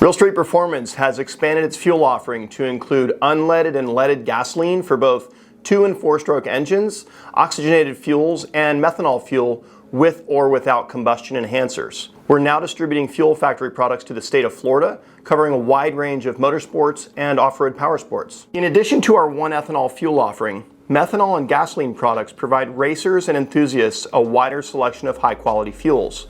Real Street Performance has expanded its fuel offering to include unleaded and leaded gasoline for both 2- and 4-stroke engines, oxygenated fuels, and methanol fuel with or without combustion enhancers. We're now distributing Fuel Factory products to the state of Florida, covering a wide range of motorsports and off-road powersports. In addition to our 1-ethanol fuel offering, methanol and gasoline products provide racers and enthusiasts a wider selection of high-quality fuels.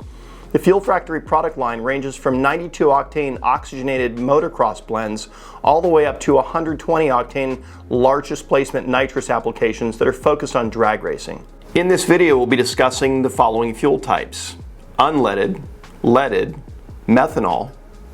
The Fuel Factory product line ranges from 92-octane oxygenated Motorcross blends all the way up to 120-octane large displacement nitrous applications that are focused on drag racing. In this video, we'll be discussing the following fuel types: unleaded, leaded, methanol,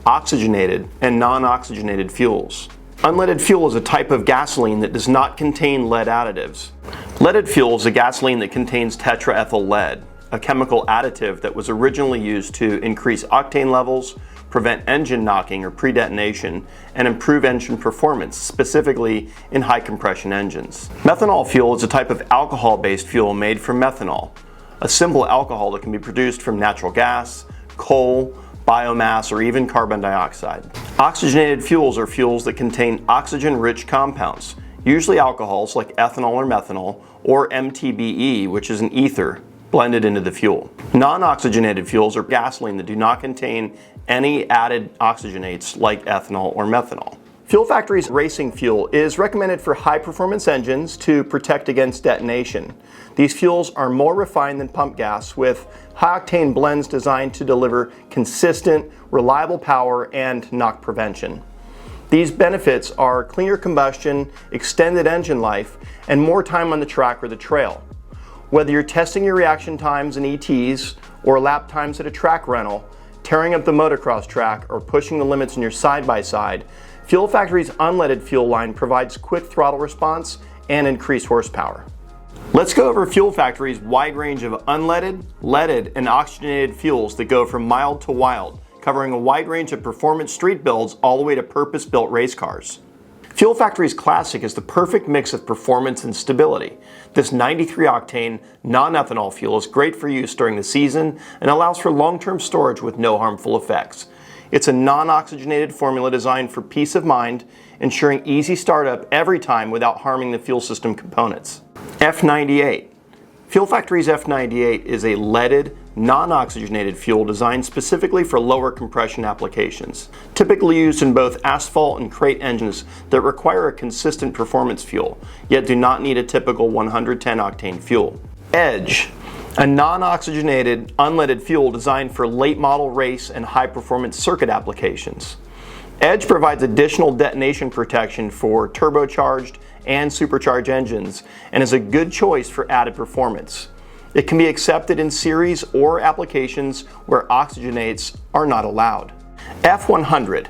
oxygenated, and non-oxygenated fuels. Unleaded fuel is a type of gasoline that does not contain lead additives. Leaded fuel is a gasoline that contains tetraethyl lead, a chemical additive that was originally used to increase octane levels, prevent engine knocking or pre-detonation, and improve engine performance, specifically in high compression engines. Methanol fuel is a type of alcohol-based fuel made from methanol, a simple alcohol that can be produced from natural gas, coal, biomass, or even carbon dioxide. Oxygenated fuels are fuels that contain oxygen-rich compounds, usually alcohols like ethanol or methanol, or MTBE, which is an ether, blended into the fuel. Non-oxygenated fuels are gasoline that do not contain any added oxygenates like ethanol or methanol. Fuel Factory's racing fuel is recommended for high-performance engines to protect against detonation. These fuels are more refined than pump gas, with high-octane blends designed to deliver consistent, reliable power and knock prevention. These benefits are cleaner combustion, extended engine life, and more time on the track or the trail. Whether you're testing your reaction times in ETs or lap times at a track rental, tearing up the motocross track, or pushing the limits in your side-by-side, Fuel Factory's unleaded fuel line provides quick throttle response and increased horsepower. Let's go over Fuel Factory's wide range of unleaded, leaded, and oxygenated fuels that go from mild to wild, covering a wide range of performance street builds all the way to purpose-built race cars. Fuel Factory's Classic is the perfect mix of performance and stability. This 93-octane non-ethanol fuel is great for use during the season and allows for long-term storage with no harmful effects. It's a non-oxygenated formula designed for peace of mind, ensuring easy startup every time without harming the fuel system components. F98. Fuel Factory's F98 is a leaded, non-oxygenated fuel designed specifically for lower compression applications, typically used in both asphalt and crate engines that require a consistent performance fuel, yet do not need a typical 110-octane fuel. Edge, a non-oxygenated, unleaded fuel designed for late model race and high-performance circuit applications. Edge provides additional detonation protection for turbocharged and supercharged engines and is a good choice for added performance. It can be accepted in series or applications where oxygenates are not allowed. F100,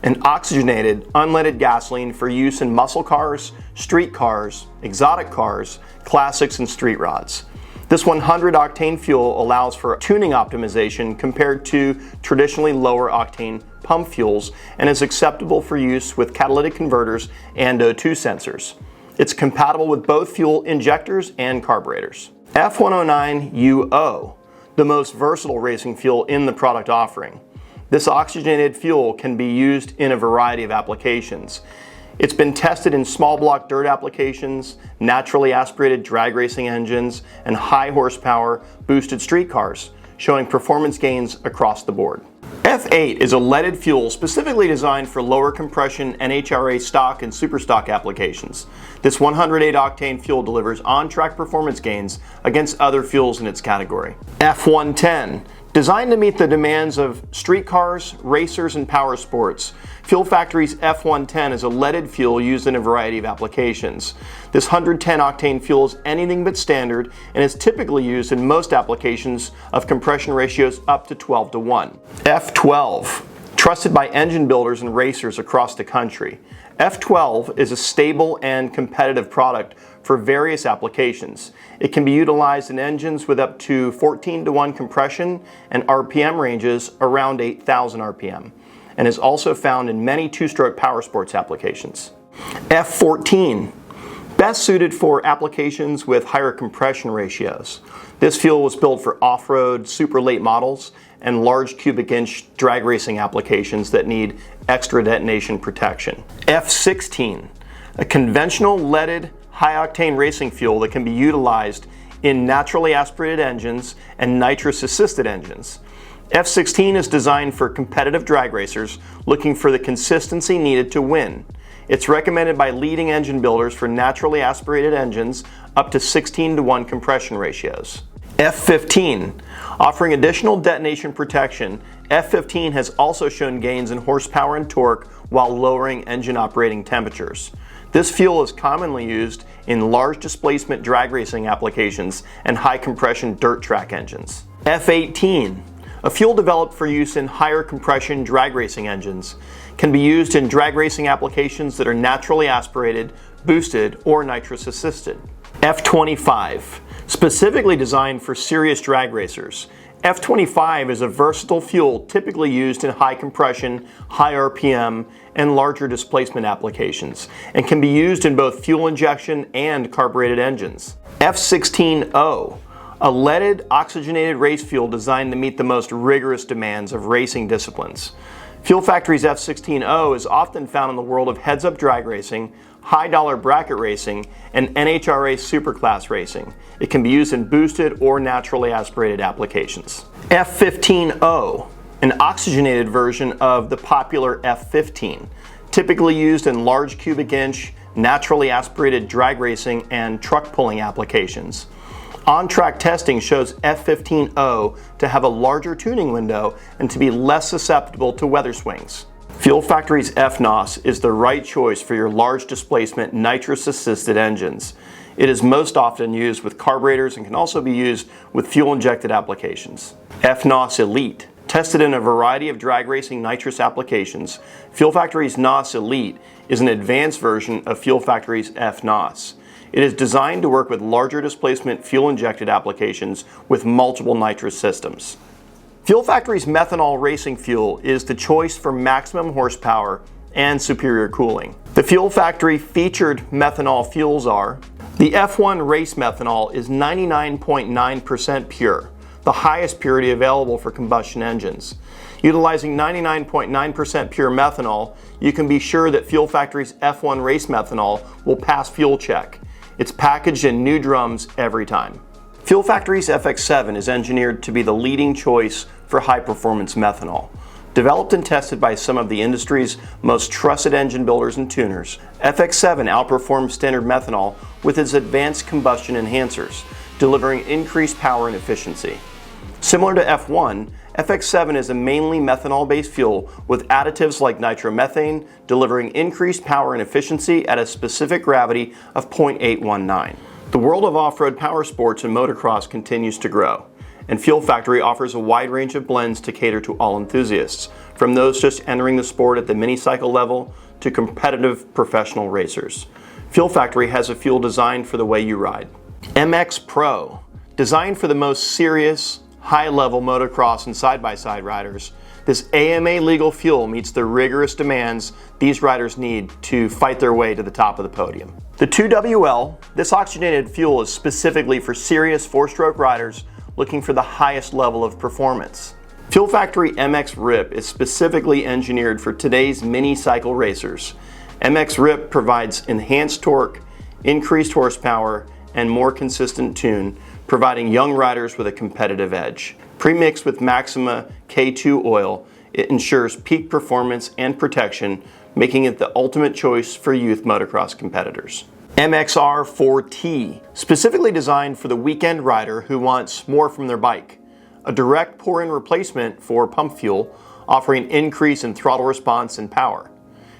an oxygenated, unleaded gasoline for use in muscle cars, street cars, exotic cars, classics, and street rods. This 100-octane fuel allows for tuning optimization compared to traditionally lower octane pump fuels and is acceptable for use with catalytic converters and O2 sensors. It's compatible with both fuel injectors and carburetors. F109UO, the most versatile racing fuel in the product offering. This oxygenated fuel can be used in a variety of applications. It's been tested in small block dirt applications, naturally aspirated drag racing engines, and high horsepower boosted street cars, showing performance gains across the board. F8 is a leaded fuel specifically designed for lower compression NHRA stock and super stock applications. This 108-octane fuel delivers on-track performance gains against other fuels in its category. F110, designed to meet the demands of street cars, racers, and power sports. Fuel Factory's F110 is a leaded fuel used in a variety of applications. This 110-octane fuel is anything but standard and is typically used in most applications of compression ratios up to 12:1. F12, trusted by engine builders and racers across the country. F12 is a stable and competitive product for various applications. It can be utilized in engines with up to 14:1 compression and RPM ranges around 8,000 RPM, and is also found in many two-stroke power sports applications. F14, Best suited for applications with higher compression ratios. This fuel was built for off-road, super late models, and large cubic inch drag racing applications that need extra detonation protection. F16, a conventional leaded high-octane racing fuel that can be utilized in naturally aspirated engines and nitrous-assisted engines. F16 is designed for competitive drag racers looking for the consistency needed to win. It's recommended by leading engine builders for naturally aspirated engines up to 16:1 compression ratios. F15, offering additional detonation protection, F15 has also shown gains in horsepower and torque while lowering engine operating temperatures. This fuel is commonly used in large displacement drag racing applications and high compression dirt track engines. F18, a fuel developed for use in higher compression drag racing engines, can be used in drag racing applications that are naturally aspirated, boosted, or nitrous assisted. F25, specifically designed for serious drag racers. F25 is a versatile fuel typically used in high compression, high RPM, and larger displacement applications, and can be used in both fuel injection and carbureted engines. F16O, a leaded oxygenated race fuel designed to meet the most rigorous demands of racing disciplines. Fuel Factory's F16O is often found in the world of heads-up drag racing, high-dollar bracket racing, and NHRA superclass racing. It can be used in boosted or naturally aspirated applications. F15O, an oxygenated version of the popular F15, typically used in large cubic inch, naturally aspirated drag racing and truck pulling applications. On-track testing shows F15O to have a larger tuning window and to be less susceptible to weather swings. Fuel Factory's FNOS is the right choice for your large displacement nitrous-assisted engines. It is most often used with carburetors and can also be used with fuel-injected applications. FNOS Elite. Tested in a variety of drag racing nitrous applications, Fuel Factory's NOS Elite is an advanced version of Fuel Factory's FNOS. It is designed to work with larger displacement fuel-injected applications with multiple nitrous systems. Fuel Factory's methanol racing fuel is the choice for maximum horsepower and superior cooling. The Fuel Factory featured methanol fuels are: the F1 race methanol is 99.9% pure, the highest purity available for combustion engines. Utilizing 99.9% pure methanol, you can be sure that Fuel Factory's F1 race methanol will pass fuel check. It's packaged in new drums every time. Fuel Factory's FX7 is engineered to be the leading choice for high-performance methanol. Developed and tested by some of the industry's most trusted engine builders and tuners, FX7 outperforms standard methanol with its advanced combustion enhancers, delivering increased power and efficiency. Similar to F1, FX7 is a mainly methanol-based fuel with additives like nitromethane, delivering increased power and efficiency at a specific gravity of 0.819. The world of off-road power sports and motocross continues to grow, and Fuel Factory offers a wide range of blends to cater to all enthusiasts, from those just entering the sport at the mini-cycle level to competitive professional racers. Fuel Factory has a fuel designed for the way you ride. MX Pro, designed for the most serious, high-level motocross and side-by-side riders, this AMA legal fuel meets the rigorous demands these riders need to fight their way to the top of the podium. The 2WL, this oxygenated fuel is specifically for serious four-stroke riders looking for the highest level of performance. Fuel Factory MX RIP is specifically engineered for today's mini-cycle racers. MX RIP provides enhanced torque, increased horsepower, and more consistent tune, providing young riders with a competitive edge. Pre-mixed with Maxima K2 oil, it ensures peak performance and protection, making it the ultimate choice for youth motocross competitors. MXR 4T, specifically designed for the weekend rider who wants more from their bike. A direct pour-in replacement for pump fuel, offering an increase in throttle response and power.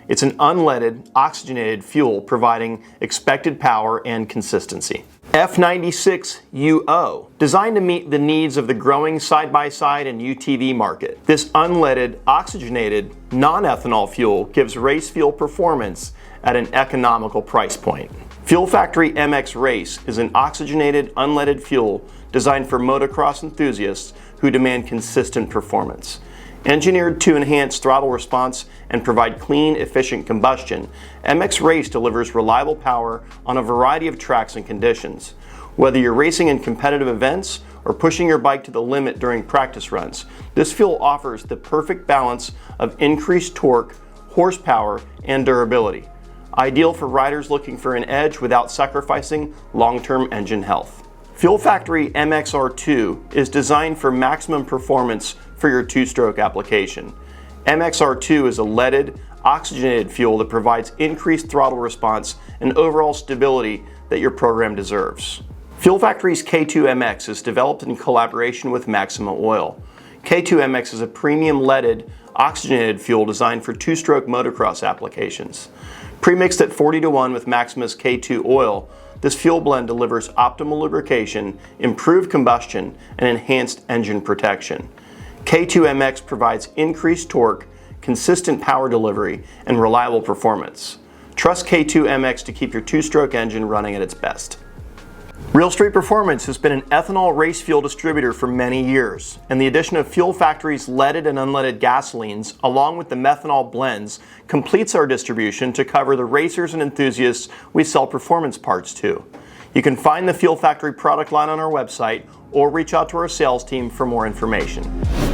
It's an unleaded, oxygenated fuel providing expected power and consistency. F96UO, designed to meet the needs of the growing side-by-side and UTV market. This unleaded, oxygenated, non-ethanol fuel gives race fuel performance at an economical price point. Fuel Factory MX Race is an oxygenated, unleaded fuel designed for motocross enthusiasts who demand consistent performance. Engineered to enhance throttle response and provide clean, efficient combustion, MX Race delivers reliable power on a variety of tracks and conditions. Whether you're racing in competitive events or pushing your bike to the limit during practice runs, this fuel offers the perfect balance of increased torque, horsepower, and durability. Ideal for riders looking for an edge without sacrificing long-term engine health. Fuel Factory MXR2 is designed for maximum performance for your two-stroke application. MXR2 is a leaded, oxygenated fuel that provides increased throttle response and overall stability that your program deserves. Fuel Factory's K2MX is developed in collaboration with Maxima Oil. K2MX is a premium leaded, oxygenated fuel designed for two-stroke motocross applications. Premixed at 40:1 with Maxima's K2 oil, this fuel blend delivers optimal lubrication, improved combustion, and enhanced engine protection. K2MX provides increased torque, consistent power delivery, and reliable performance. Trust K2MX to keep your two-stroke engine running at its best. Real Street Performance has been an ethanol race fuel distributor for many years, and the addition of Fuel Factory's leaded and unleaded gasolines, along with the methanol blends, completes our distribution to cover the racers and enthusiasts we sell performance parts to. You can find the Fuel Factory product line on our website or reach out to our sales team for more information.